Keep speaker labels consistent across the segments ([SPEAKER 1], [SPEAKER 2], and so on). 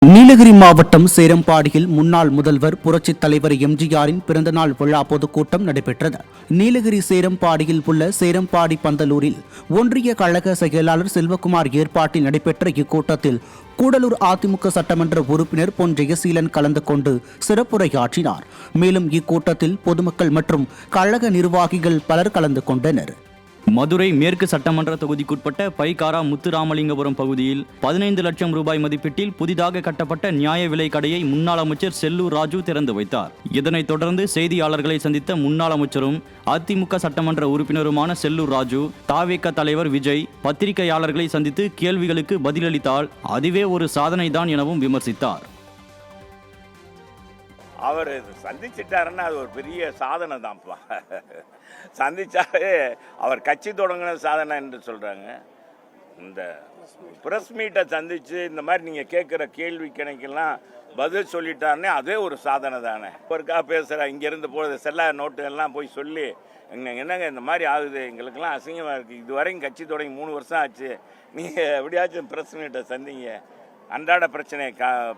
[SPEAKER 1] நீலகிரி மாவட்டம் சேரம்பாடியில் முன்னாள் முதல்வர் புரட்சித் தலைவர் எம்ஜிஆரின் பிறந்தநாள் விழா பொதுக்கூட்டம் நடைபெற்றது. நீலகிரி சேரம்பாடியில் உள்ள சேரம்பாடி பந்தலூரில் ஒன்றிய கழக செயலாளர் செல்வகுமார் ஏற்பாட்டில் நடைபெற்ற இக்கூட்டத்தில் கூடலூர் அதிமுக சட்டமன்ற உறுப்பினர் பொன் ஜெயசீலன் கலந்து கொண்டு சிறப்புரையாற்றினார். மேலும் இக்கூட்டத்தில் பொதுமக்கள் மற்றும் கழக நிர்வாகிகள் பலர் கலந்து கொண்டனர்.
[SPEAKER 2] மதுரை மேற்கு சட்டமன்ற தொகுதிக்குட்பட்ட பைகாரா முத்துராமலிங்கபுரம் பகுதியில் 15 லட்சம் ரூபாய் மதிப்பீட்டில் புதிதாக கட்டப்பட்ட நியாய விலை கடையை முன்னாள் அமைச்சர் செல்லூர் ராஜு திறந்து வைத்தார். இதனைத் தொடர்ந்து செய்தியாளர்களை சந்தித்த முன்னாள் அமைச்சரும் அதிமுக சட்டமன்ற உறுப்பினருமான செல்லூர் ராஜு, தாவேக தலைவர் விஜய் பத்திரிகையாளர்களை சந்தித்து கேள்விகளுக்கு பதிலளித்தால் அதுவே ஒரு சாதனைதான் எனவும் விமர்சித்தார்.
[SPEAKER 3] அவர் சந்திச்சிட்டாருன்னா அது ஒரு பெரிய சாதனை தான்ப்பா. சந்திச்சாலே அவர் கட்சி தொடங்கின சாதனை என்று சொல்கிறாங்க. இந்த ப்ரெஸ் மீட்டை சந்தித்து இந்த மாதிரி நீங்கள் கேட்குற கேள்வி கணக்கெல்லாம் பதில் சொல்லிட்டாருன்னே அதே ஒரு சாதனை தானே. ஒருக்கா பேசுகிற இங்கேருந்து போகிறது செல்லா நோட்டு எல்லாம் போய் சொல்லி என்னங்க இந்த மாதிரி ஆகுது, எங்களுக்கெல்லாம் அசிங்கமாக இருக்குது, இது வரைக்கும் கட்சி தொடங்கி 3 வருஷம் ஆச்சு, நீங்கள் எப்படியாச்சும் ப்ரெஸ் மீட்டை சந்திங்க, அன்றாட பிரச்சனையை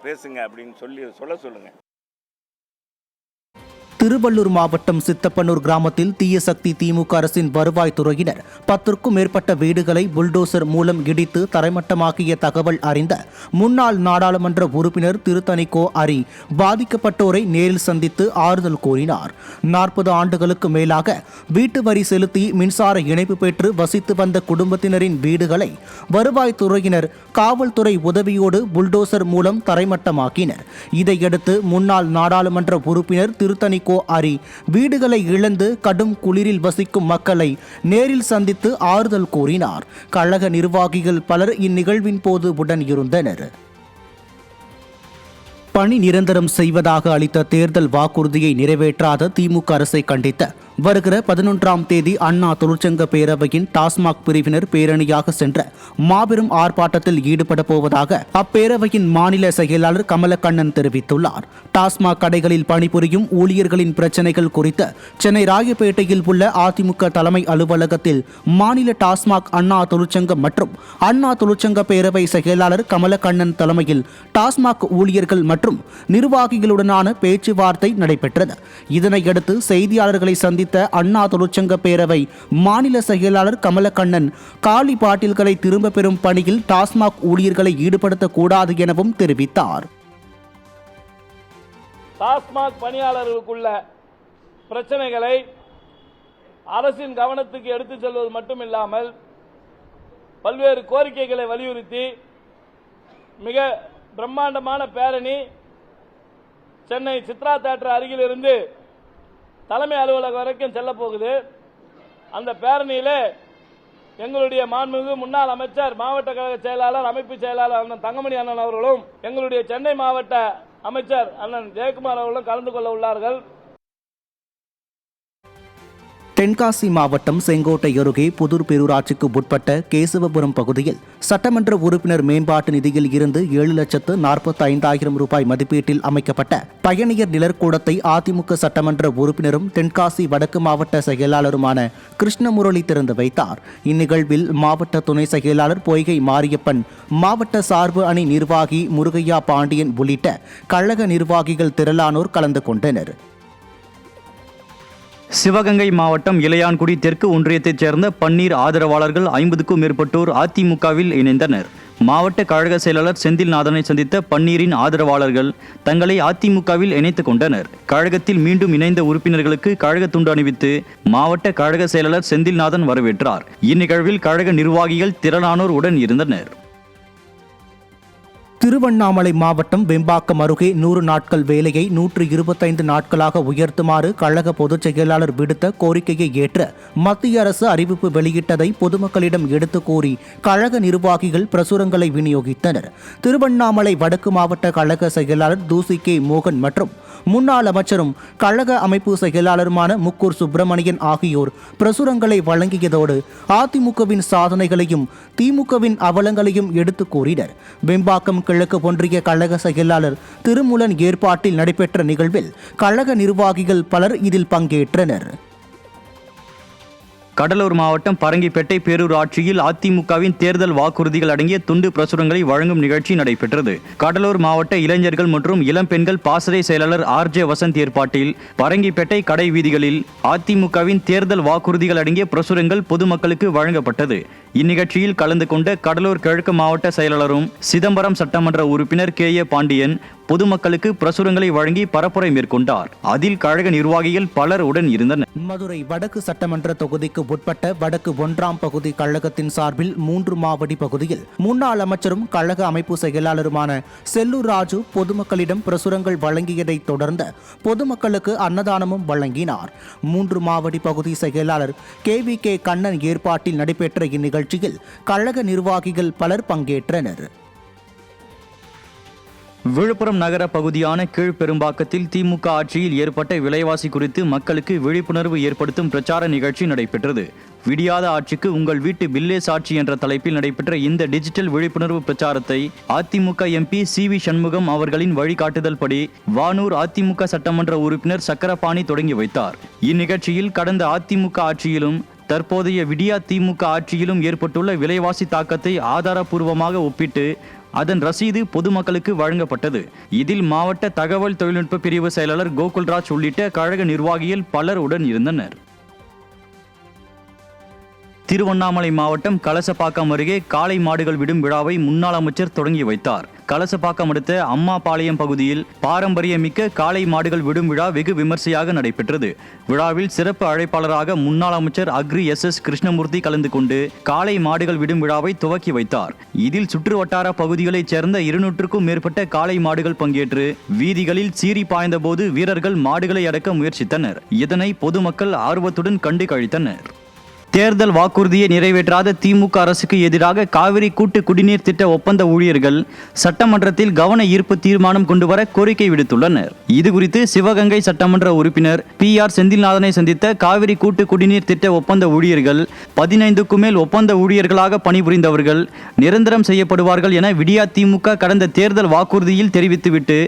[SPEAKER 3] பேசுங்க அப்படின்னு சொல்ல சொல்லுங்கள்.
[SPEAKER 1] திருவள்ளூர் மாவட்டம் சித்தப்பனூர் கிராமத்தில் தீய சக்தி திமுக அரசின் வருவாய் துறையினர் 10க்கும் மேற்பட்ட வீடுகளை புல்டோசர் மூலம் இடித்து தரைமட்டமாக்கிய தகவல் அறிந்த முன்னாள் நாடாளுமன்ற உறுப்பினர் திருத்தணிக்கோ அரி பாதிக்கப்பட்டோரை நேரில் சந்தித்து ஆறுதல் கூறினார். 40 ஆண்டுகளுக்கு மேலாக வீட்டு வரி செலுத்தி மின்சார இணைப்பு பெற்று வசித்து வந்த குடும்பத்தினரின் வீடுகளை வருவாய் துறையினர் காவல்துறை உதவியோடு புல்டோசர் மூலம் தரைமட்டமாக்கினர். இதையடுத்து முன்னாள் நாடாளுமன்ற உறுப்பினர் திருத்தணிக்கோ அரி வீடுகளை இழந்து கடும் குளிரில் வசிக்கும் மக்களை நேரில் சந்தித்து ஆறுதல் கூறினார். கழக நிர்வாகிகள் பலர் இந்நிகழ்வின் போது உடன் இருந்தனர். பணி நிரந்தரம் செய்வதாக அளித்த தேர்தல் வாக்குறுதியை நிறைவேற்றாத திமுக அரசை கண்டித்து வருகிற 11ஆம் தேதி அண்ணா தொழிற்சங்க பேரவையின் டாஸ்மாக் பிரிவினர் பேரணியாக சென்ற மாபெரும் ஆர்ப்பாட்டத்தில் ஈடுபட போவதாக அப்பேரவையின் மாநில செயலாளர் கமலக்கண்ணன் தெரிவித்துள்ளார். டாஸ்மாக் கடைகளில் பணிபுரியும் ஊழியர்களின் பிரச்சினைகள் குறித்து சென்னை ராயப்பேட்டையில் உள்ள அதிமுக தலைமை அலுவலகத்தில் மாநில டாஸ்மாக் அண்ணா தொழிற்சங்கம் மற்றும் அண்ணா தொழிற்சங்க பேரவை செயலாளர் கமலக்கண்ணன் தலைமையில் டாஸ்மாக் ஊழியர்கள் மற்றும் நிர்வாகிகளுடனான பேச்சுவார்த்தை நடைபெற்றது. இதனையடுத்து செய்தியாளர்களை சந்தித்த அண்ணா தொழிற்சங்க பேரவை மாநில செயலாளர் கமலக்கண்ணன் காலி பாட்டில்களை திரும்ப பெறும் பணியில் டாஸ்மாக் ஊழியர்களை ஈடுபடுத்தக்கூடாது எனவும் தெரிவித்தார்.
[SPEAKER 4] டாஸ்மாக் பணியாளர்களுக்குள்ள பிரச்சனைகளை அரசின் கவனத்துக்கு எடுத்துச் செல்வது மட்டுமில்லாமல் பல்வேறு கோரிக்கைகளை வலியுறுத்தி மிக பிரம்மாண்டமான பேரணி சென்னை சித்ரா தியேட்டர் அருகில் இருந்து தலைமை அலுவலகம் வரைக்கும் செல்ல போகுது. அந்த பேரணியில் எங்களுடைய மாண்புமிகு முன்னாள் அமைச்சர், மாவட்ட கழக செயலாளர், அமைப்பு செயலாளர் அண்ணன் தங்கமணி அண்ணன் அவர்களும் எங்களுடைய சென்னை மாவட்ட அமைச்சர் அண்ணன் ஜெயக்குமார் அவர்களும் கலந்து கொள்ள உள்ளார்கள்.
[SPEAKER 1] தென்காசி மாவட்டம் செங்கோட்டை அருகே புதூர் பேரூராட்சிக்கு உட்பட்ட கேசவபுரம் பகுதியில் சட்டமன்ற உறுப்பினர் மேம்பாட்டு நிதியில் இருந்து 7,45,000 ரூபாய் மதிப்பீட்டில் அமைக்கப்பட்ட பயணியர் நிழற்கூடத்தை அதிமுக சட்டமன்ற உறுப்பினரும் தென்காசி வடக்கு மாவட்ட செயலாளருமான கிருஷ்ணமுரளி திறந்து வைத்தார். இந்நிகழ்வில் மாவட்ட துணை செயலாளர் பொய்கை மாரியப்பன், மாவட்ட சார்பு அணி நிர்வாகி முருகையா பாண்டியன் உள்ளிட்ட கழக நிர்வாகிகள் திரளானோர் கலந்து கொண்டனர்.
[SPEAKER 2] சிவகங்கை மாவட்டம் இளையான்குடி தெற்கு ஒன்றியத்தைச் சேர்ந்த பன்னீர் ஆதரவாளர்கள் 50க்கும் மேற்பட்டோர் அதிமுகவில் இணைந்தனர். மாவட்ட கழக செயலாளர் செந்தில்நாதனை சந்தித்த பன்னீரின் ஆதரவாளர்கள் தங்களை அதிமுகவில் இணைத்துக் கொண்டனர். கழகத்தில் மீண்டும் இணைந்த உறுப்பினர்களுக்கு கழக துண்டு அணிவித்து மாவட்ட கழக செயலாளர் செந்தில்நாதன் வரவேற்றார். இந்நிகழ்வில் கழக நிர்வாகிகள் திரளானோர் உடன் இருந்தனர்.
[SPEAKER 1] திருவண்ணாமலை மாவட்டம் வெம்பாக்கம் அருகே 100 நாட்கள் வேலையை 125 நாட்களாக உயர்த்துமாறு கழக பொதுச் செயலாளர் விடுத்த கோரிக்கையை ஏற்று மத்திய அரசு அறிவிப்பு வெளியிட்டதை பொதுமக்களிடம் எடுத்து கூறி கழக நிர்வாகிகள் பிரசுரங்களை விநியோகித்தனர். திருவண்ணாமலை வடக்கு மாவட்ட கழக செயலாளர் தூசி கே மோகன் மற்றும் முன்னாள் அமைச்சரும் கழக அமைப்பு செயலாளருமான முக்கூர் சுப்பிரமணியன் ஆகியோர் பிரசுரங்களை வழங்கியதோடு அதிமுகவின் சாதனைகளையும் திமுகவின் அவலங்களையும் எடுத்து கூறினர். வெம்பாக்கம் கிழக்கு ஒன்றிய கழக செயலாளர் திருமுலன் ஏற்பாட்டில் நடைபெற்ற நிகழ்வில் கழக நிர்வாகிகள் பலர் இதில் பங்கேற்றனர்.
[SPEAKER 2] கடலூர் மாவட்டம் பரங்கிப்பேட்டை பேரூராட்சியில் அதிமுகவின் தேர்தல் வாக்குறுதிகள் அடங்கிய துண்டு பிரசுரங்களை வழங்கும் நிகழ்ச்சி நடைபெற்றது. கடலூர் மாவட்ட இளைஞர்கள் மற்றும் இளம்பெண்கள் பாசறை செயலாளர் RJ வசந்த் ஏற்பாட்டில் பரங்கிப்பேட்டை கடை வீதிகளில் அதிமுகவின் தேர்தல் வாக்குறுதிகள் அடங்கிய பிரசுரங்கள் பொதுமக்களுக்கு வழங்கப்பட்டது. இந்நிகழ்ச்சியில் கலந்து கொண்ட கடலூர் கிழக்கு மாவட்ட செயலாளரும் சிதம்பரம் சட்டமன்ற உறுப்பினர் KA பாண்டியன் பொதுமக்களுக்கு பிரசுரங்களை வழங்கி பரப்புரை மேற்கொண்டார். அதில் கழக நிர்வாகிகள் பலர் உடன் இருந்தனர்.
[SPEAKER 1] மதுரை வடக்கு சட்டமன்ற தொகுதிக்கு உட்பட்ட வடக்கு 1ஆம் பகுதி கழகத்தின் சார்பில் 3 மாவடி பகுதியில் முன்னாள் அமைச்சரும் கழக அமைப்பு செயலாளருமான செல்லூர் ராஜு பொதுமக்களிடம் பிரசுரங்கள் வழங்கியதை தொடர்ந்து பொதுமக்களுக்கு அன்னதானமும் வழங்கினார். 3 மாவடி பகுதி செயலாளர் KVK கண்ணன் ஏற்பாட்டில் நடைபெற்ற இந்நிகழ்ச்சியில் கழக நிர்வாகிகள் பலர் பங்கேற்றனர்.
[SPEAKER 2] விழுப்புரம் நகர பகுதியான கீழ்பெரும்பாக்கத்தில் திமுக ஆட்சியில் ஏற்பட்ட விலைவாசி குறித்து மக்களுக்கு விழிப்புணர்வு ஏற்படுத்தும் பிரச்சார நிகழ்ச்சி நடைபெற்றது. விடியாத ஆட்சிக்கு உங்கள் வீட்டு பில்லே சாட்சி என்ற தலைப்பில் நடைபெற்ற இந்த டிஜிட்டல் விழிப்புணர்வு பிரச்சாரத்தை அதிமுக MP CV சண்முகம் அவர்களின் வழிகாட்டுதல் படி வானூர் அதிமுக சட்டமன்ற உறுப்பினர் சக்கரபாணி தொடங்கி வைத்தார். இந்நிகழ்ச்சியில் கடந்த அதிமுக ஆட்சியிலும் தற்போதைய விடியா திமுக ஆட்சியிலும் ஏற்பட்டுள்ள விலைவாசி தாக்கத்தை ஆதாரபூர்வமாக ஒப்பிட்டு அதன் ரசீது பொதுமக்களுக்கு வழங்கப்பட்டது. இதில் மாவட்ட தகவல் தொழில்நுட்ப பிரிவு செயலாளர் கோகுல்ராஜ் உள்ளிட்ட கழக நிர்வாகிகள் பலர் உடன் இருந்தனர். திருவண்ணாமலை மாவட்டம் கலசப்பாக்கம் அருகே காளை மாடுகள் விடும் விழாவை முன்னாள் அமைச்சர் தொடங்கி வைத்தார். கலசப்பாக்கம் அடுத்த அம்மாபாளையம் பகுதியில் பாரம்பரியமிக்க காளை மாடுகள் விடும் விழா வெகு விமர்சையாக நடைபெற்றது. விழாவில் சிறப்பு அழைப்பாளராக முன்னாள் அமைச்சர் அக்ரி SS கிருஷ்ணமூர்த்தி கலந்து கொண்டு காளை மாடுகள் விடும் விழாவை துவக்கி வைத்தார். இதில் சுற்று வட்டார பகுதிகளைச் சேர்ந்த 200க்கும் மேற்பட்ட காளை மாடுகள் பங்கேற்று வீதிகளில் சீறி பாய்ந்தபோது வீரர்கள் மாடுகளை அடக்க முயற்சித்தனர். இதனை பொதுமக்கள் ஆர்வத்துடன் கண்டு கழித்தனர். தேர்தல் வாக்குறுதியை நிறைவேற்றாத திமுக அரசுக்கு எதிராக காவிரி கூட்டு குடிநீர் திட்ட ஒப்பந்த ஊழியர்கள் சட்டமன்றத்தில் கவன ஈர்ப்பு தீர்மானம் கொண்டுவர கோரிக்கை விடுத்துள்ளனர். இதுகுறித்து சிவகங்கை சட்டமன்ற உறுப்பினர் PR செந்தில்நாதனை சந்தித்த காவிரி கூட்டு குடிநீர் திட்ட ஒப்பந்த ஊழியர்கள் 15க்கும் மேல் ஒப்பந்த ஊழியர்களாக பணிபுரிந்தவர்கள் நிரந்தரம் செய்யப்படுவார்கள் என விடியா திமுக கடந்த தேர்தல் வாக்குறுதியில் தெரிவித்துவிட்டு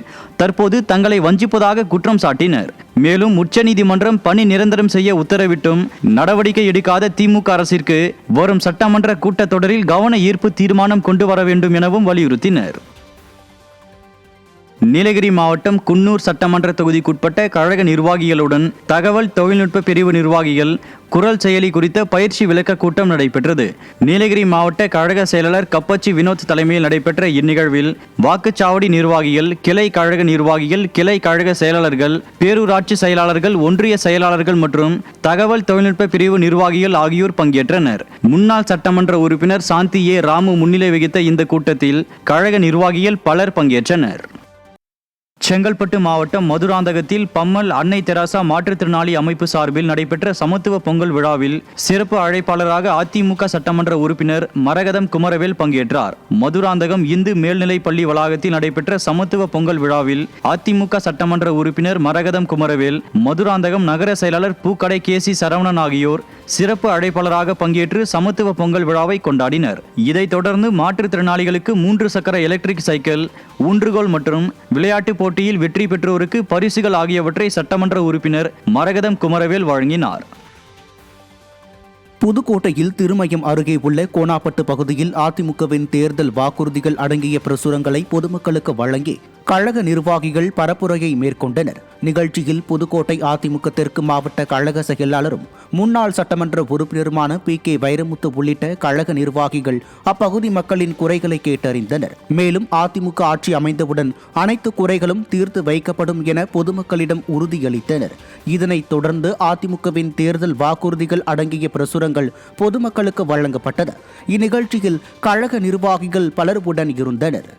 [SPEAKER 2] தற்போது தங்களை வஞ்சிப்பதாக குற்றம் சாட்டினர். மேலும் உச்சநீதிமன்றம் பணி நிரந்தரம் செய்ய உத்தரவிட்டும் நடவடிக்கை எடுக்காத திமுக அரசிற்கு வரும் சட்டமன்ற கூட்டத்தொடரில் கவன ஈர்ப்பு தீர்மானம் கொண்டு வர வேண்டும் எனவும் வலியுறுத்தினர். நீலகிரி மாவட்டம் குன்னூர் சட்டமன்ற தொகுதிக்குட்பட்ட கழக நிர்வாகிகளுடன் தகவல் தொழில்நுட்ப பிரிவு நிர்வாகிகள் குரல் செயலி குறித்த பயிற்சி விளக்க கூட்டம் நடைபெற்றது. நீலகிரி மாவட்ட கழக செயலாளர் கப்பச்சி வினோத் தலைமையில் நடைபெற்ற இந்நிகழ்வில் வாக்குச்சாவடி நிர்வாகிகள், கிளை கழக நிர்வாகிகள், கிளை கழக செயலாளர்கள், பேரூராட்சி செயலாளர்கள், ஒன்றிய செயலாளர்கள் மற்றும் தகவல் தொழில்நுட்ப பிரிவு நிர்வாகிகள் ஆகியோர் பங்கேற்றனர். முன்னாள் சட்டமன்ற உறுப்பினர் சாந்தி A. ராமு முன்னிலை வகித்த இந்த கூட்டத்தில் கழக நிர்வாகிகள் பலர் பங்கேற்றனர். செங்கல்பட்டு மாவட்டம் மதுராந்தகத்தில் பம்மல் அன்னை தெராசா மாற்றுத்திறனாளி அமைப்பு சார்பில் நடைபெற்ற சமத்துவ பொங்கல் விழாவில் சிறப்பு அழைப்பாளராக அதிமுக சட்டமன்ற உறுப்பினர் மரகதம் குமரவேல் பங்கேற்றார். மதுராந்தகம் இந்து மேல்நிலைப் பள்ளி வளாகத்தில் நடைபெற்ற சமத்துவ பொங்கல் விழாவில் அதிமுக சட்டமன்ற உறுப்பினர் மரகதம் குமரவேல், மதுராந்தகம் நகர செயலாளர் பூக்கடை KC சரவணன் ஆகியோர் சிறப்பு அழைப்பாளராக பங்கேற்று சமத்துவ பொங்கல் விழாவை கொண்டாடினர். இதைத் தொடர்ந்து மாற்றுத்திறனாளிகளுக்கு 3 சக்கர எலக்ட்ரிக் சைக்கிள், ஊன்றுகோல் மற்றும் விளையாட்டுப் போட்டியில் வெற்றி பெற்றோருக்கு பரிசுகள் ஆகியவற்றை சட்டமன்ற உறுப்பினர் மரகதம் குமரவேல் வழங்கினார்.
[SPEAKER 1] புதுக்கோட்டையில் திருமயம் அருகே உள்ள கோனாப்பட்டு பகுதியில் அதிமுகவின் தேர்தல் வாக்குறுதிகள் அடங்கிய பிரசுரங்களை பொதுமக்களுக்கு வழங்கி கழக நிர்வாகிகள் பரப்புரையை மேற்கொண்டனர். நிகழ்ச்சியில் புதுக்கோட்டை அதிமுக தெற்கு மாவட்ட கழக செயலாளரும் முன்னாள் சட்டமன்ற உறுப்பினருமான PK வைரமுத்து உள்ளிட்ட கழக நிர்வாகிகள் அப்பகுதி மக்களின் குறைகளை கேட்டறிந்தனர். மேலும் அதிமுக ஆட்சி அமைந்தவுடன் அனைத்து குறைகளும் தீர்த்து வைக்கப்படும் என பொதுமக்களிடம் உறுதியளித்தனர். இதனைத் தொடர்ந்து அதிமுகவின் தேர்தல் வாக்குறுதிகள் அடங்கிய பிரசுரங்கள் பொதுமக்களுக்கு வழங்கப்பட்டது. இந்நிகழ்ச்சியில் கழக நிர்வாகிகள் பலர் உடன் இருந்தனர்.